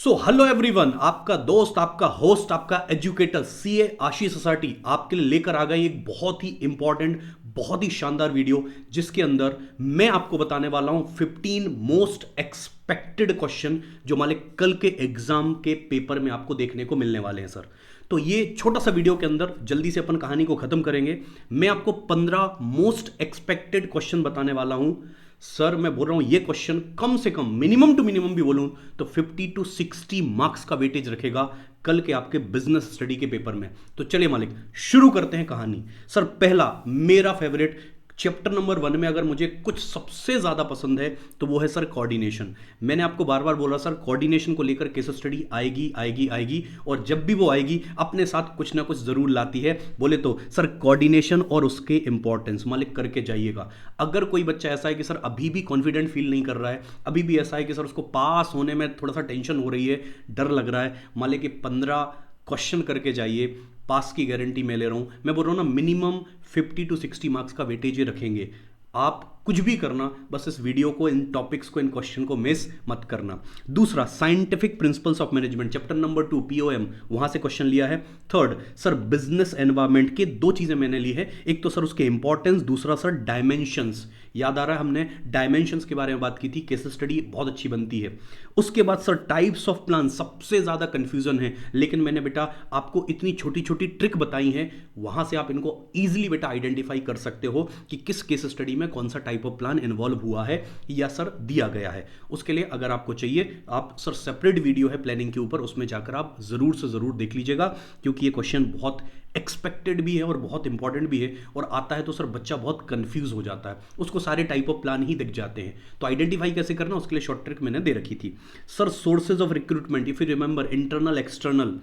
So hello everyone, आपका दोस्त, आपका होस्ट, आपका एजुकेटर सीए आशीष सोसाइटी आपके लिए लेकर आ गई एक बहुत ही इंपॉर्टेंट, बहुत ही शानदार वीडियो, जिसके अंदर मैं आपको बताने वाला हूं 15 मोस्ट एक्सपेक्टेड क्वेश्चन जो मालिक कल के एग्जाम के पेपर में आपको देखने को मिलने वाले हैं सर। तो ये छोटा सा वीडियो के अंदर जल्दी से अपन कहानी को खत्म करेंगे। मैं आपको 15 मोस्ट एक्सपेक्टेड क्वेश्चन बताने वाला हूं सर। मैं बोल रहा हूं ये क्वेश्चन कम से कम, मिनिमम टू मिनिमम भी बोलूं तो 50 टू 60 मार्क्स का वेटेज रखेगा कल के आपके बिजनेस स्टडी के पेपर में। तो चलिए मालिक, शुरू करते हैं कहानी। सर पहला मेरा फेवरेट चैप्टर नंबर 1 में अगर मुझे कुछ सबसे ज्यादा पसंद है तो वो है सर कोऑर्डिनेशन। मैंने आपको बार बार बोला सर, कोऑर्डिनेशन को लेकर केस स्टडी आएगी आएगी आएगी, और जब भी वो आएगी अपने साथ कुछ ना कुछ जरूर लाती है। बोले तो सर कोऑर्डिनेशन और उसके इंपॉर्टेंस मालिक करके जाइएगा। अगर कोई बच्चा ऐसा है कि सर अभी भी कॉन्फिडेंट फील नहीं कर रहा है, अभी भी ऐसा है कि सर उसको पास होने में थोड़ा सा टेंशन हो रही है, डर लग रहा है, मालिक 15 क्वेश्चन करके जाइए, पास की गारंटी मैं ले रहा हूं। मैं बोल रहा हूं ना, मिनिमम 50 टू 60 मार्क्स का वेटेज ही रखेंगे। आप कुछ भी करना, बस इस वीडियो को, इन टॉपिक्स को, इन क्वेश्चन को मिस मत करना। दूसरा, scientific principles of management chapter number 2 POM, वहां से क्वेश्चन लिया है। थर्ड सर, बिजनेस एनवायरमेंट के दो चीजें मैंने ली है, एक तो सर उसके इंपॉर्टेंस, दूसरा सर डायमेंशंस। याद आ रहा है हमने डायमेंशंस के बारे में बात की थी, केस स्टडी बहुत अच्छी बनती है। उसके बाद सर टाइप्स ऑफ प्लान, सबसे ज्यादा कंफ्यूजन है, लेकिन मैंने बेटा आपको इतनी छोटी छोटी ट्रिक बताई है, वहां से आप इनको इजीली बेटा आइडेंटिफाई कर सकते हो कि किस केस स्टडी में कौन सा टाइप ऑफ प्लान इन्वॉल्व हुआ है या सर दिया गया है। उसके लिए अगर आपको चाहिए, आप सर सेपरेट वीडियो है प्लानिंग के ऊपर, उसमें जाकर आप जरूर से जरूर देख लीजिएगा, क्योंकि ये क्वेश्चन बहुत एक्सपेक्टेड भी है और बहुत इंपॉर्टेंट भी है। और आता है तो सर बच्चा बहुत कंफ्यूज हो जाता है, उसको सारे टाइप ऑफ प्लान ही दिख जाते हैं। तो आइडेंटिफाई कैसे करना, उसके लिए शॉर्ट ट्रिक मैंने दे रखी थी। Sir sources of recruitment, if you remember, internal external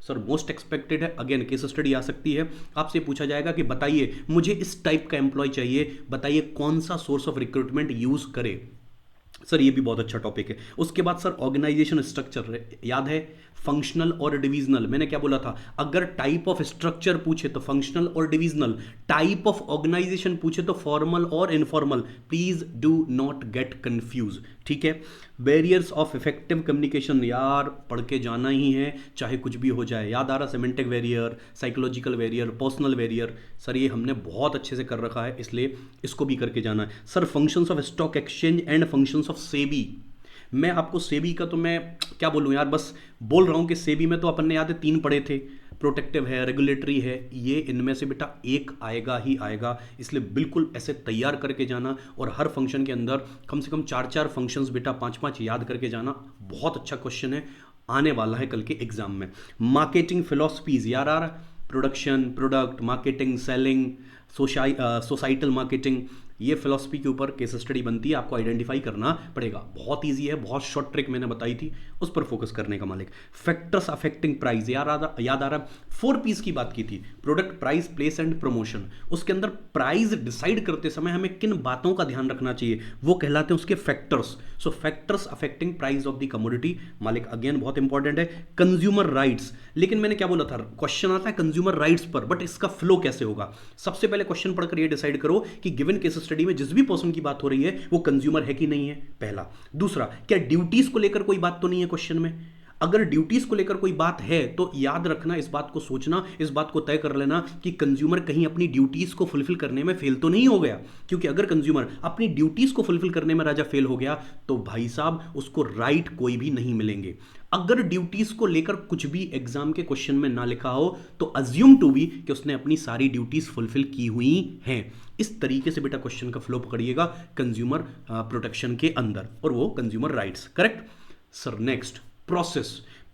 sir most expected है। अगेन केस स्टडी आ सकती है, आपसे पूछा जाएगा कि बताइए मुझे इस टाइप का एम्प्लॉय चाहिए, बताइए कौन सा सोर्स ऑफ रिक्रूटमेंट यूज करे। सर ये भी बहुत अच्छा टॉपिक है। उसके बाद सर ऑर्गेनाइजेशन स्ट्रक्चर, याद है फंक्शनल और डिविजनल, मैंने क्या बोला था, अगर टाइप ऑफ स्ट्रक्चर पूछे तो फंक्शनल और डिविजनल, टाइप ऑफ ऑर्गेनाइजेशन पूछे तो फॉर्मल और informal. Please do not get confuse, ठीक है। बैरियर्स ऑफ इफेक्टिव कम्युनिकेशन, यार पढ़ के जाना ही है चाहे कुछ भी हो जाए। याद आ रहा, semantic barrier, psychological barrier, personal barrier, sir ये हमने बहुत अच्छे से कर रखा है, इसलिए इसको भी करके जाना है। Sir functions of stock exchange and functions of SEBI, मैं आपको सेबी का तो मैं क्या बोलूं यार, बस बोल रहा हूं कि सेबी में तो अपन ने याद है 3 पढ़े थे, प्रोटेक्टिव है, रेगुलेटरी है, ये इनमें से बेटा एक आएगा ही आएगा। इसलिए बिल्कुल ऐसे तैयार करके जाना, और हर फंक्शन के अंदर कम से कम 4-4 फंक्शंस बेटा 5-5 याद करके जाना। बहुत अच्छा क्वेश्चन है, आने वाला है कल के एग्जाम में। मार्केटिंग फिलॉसफीज, यार आ रहा, production, product, marketing, selling, societal marketing, ये फिलॉसफी के ऊपर केस स्टडी बनती है, आपको आइडेंटिफाई करना पड़ेगा। बहुत इजी है, बहुत शॉर्ट ट्रिक मैंने बताई थी, उस पर फोकस करने का मालिक। फैक्टर्स अफेक्टिंग प्राइस, याद आ रहा, 4 पीस की बात की थी, product, price, place and promotion. उसके अंदर प्राइस डिसाइड करते समय हमें किन बातों का ध्यान रखना चाहिए, वो कहलाते हैं उसके factors. So factors affecting price of the commodity मालिक, अगेन बहुत इंपॉर्टेंट है। कंज्यूमर राइट्स, लेकिन मैंने क्या बोला था, क्वेश्चन आता है कंज्यूमर राइट्स पर, बट इसका फ्लो कैसे होगा। सबसे पहले क्वेश्चन पढ़कर ये डिसाइड करो कि गिवन केस स्टडी में जिस भी पर्सन की बात हो रही है वो कंज्यूमर है कि नहीं है, पहला। दूसरा, क्या ड्यूटीज को लेकर कोई बात तो नहीं है क्वेश्चन में। अगर ड्यूटीज को लेकर कोई बात है तो याद रखना, इस बात को सोचना, इस बात को तय कर लेना कि कंज्यूमर कहीं अपनी ड्यूटीज को फुलफिल करने में फेल तो नहीं हो गया। क्योंकि अगर कंज्यूमर अपनी ड्यूटीज को फुलफिल करने में राजा फेल हो गया तो भाई साहब उसको राइट कोई भी नहीं मिलेंगे। अगर ड्यूटीज को लेकर कुछ भी एग्जाम के क्वेश्चन में ना लिखा हो तो अज्यूम टू बी कि उसने अपनी सारी ड्यूटीज फुलफिल की हुई हैं। इस तरीके से बेटा क्वेश्चन का फ्लो पकड़िएगा कंज्यूमर प्रोटेक्शन के अंदर, और वो consumer rights, correct. Sir next,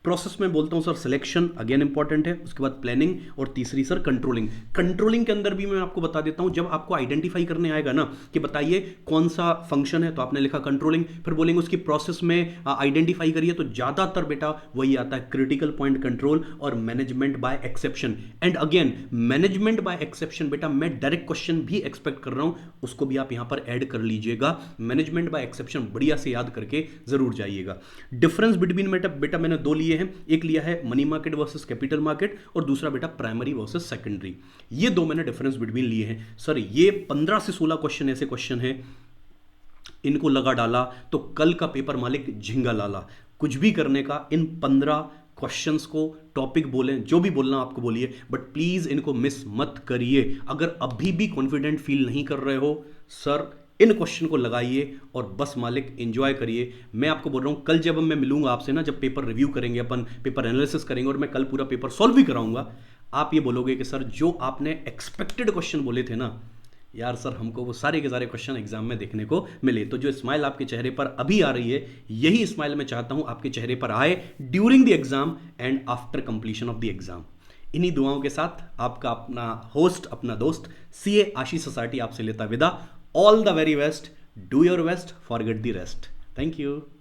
process में बोलता हूं सर सिलेक्शन, अगेन इंपॉर्टेंट है। उसके बाद प्लानिंग, और तीसरी सर कंट्रोलिंग। कंट्रोलिंग के अंदर भी मैं आपको बता देता हूं, जब आपको आइडेंटिफाई करने आएगा ना कि बताइए कौन सा फंक्शन है, तो आपने लिखा कंट्रोलिंग, फिर बोलेंगे उसकी प्रोसेस में आइडेंटिफाई करिए, तो ज्यादातर बेटा वही आता है, क्रिटिकल पॉइंट कंट्रोल और management by exception. And again management by exception बेटा मैं डायरेक्ट क्वेश्चन भी एक्सपेक्ट कर रहा हूं, उसको भी आप यहां पर ऐड कर लीजिएगा। मैनेजमेंट बाय एक्सेप्शन बढ़िया से याद करके जरूर जाइएगा। डिफरेंस बिटवीन बेटा मैंने 2 लिए हैं, एक लिया है money market versus capital market, और दूसरा बेटा प्राइमरी वर्सेस सेकेंडरी। ये 2 मैंने डिफरेंस बिटवीन लिए हैं। सर ये 15 से 16 क्वेश्चन ऐसे क्वेश्चन हैं, इनको लगा डाला तो कल का पेपर मालिक झिंगा लाला। कुछ भी करने का। इन 15 क्वेश्चंस को टॉपिक बोलें, जो भी बोलना आपको बोलिए, बट प्लीज इनको मिस मत करिए। अगर अभी भी कॉन्फिडेंट फील नहीं कर रहे हो सर, इन क्वेश्चन को लगाइए और बस मालिक एंजॉय करिए। मैं आपको बोल रहा हूं, कल जब मैं मिलूंगा आपसे ना, जब पेपर रिव्यू करेंगे, अपन पेपर एनालिसिस करेंगे और मैं कल पूरा पेपर सॉल्व भी कराऊंगा, आप ये बोलोगे कि सर जो आपने एक्सपेक्टेड क्वेश्चन बोले थे ना यार सर, हमको वो सारे के सारे क्वेश्चन एग्जाम में देखने को मिले। तो जो स्माइल आपके चेहरे पर अभी आ रही है, यही स्माइल मैं चाहता हूं आपके चेहरे पर आए during the exam and after completion of the exam. इन्हीं दुआओं के साथ आपका अपना होस्ट, अपना दोस्त सीए आशीष सोसाइटी आपसे लेता विदा। All the very best, do your best, forget the rest. Thank you.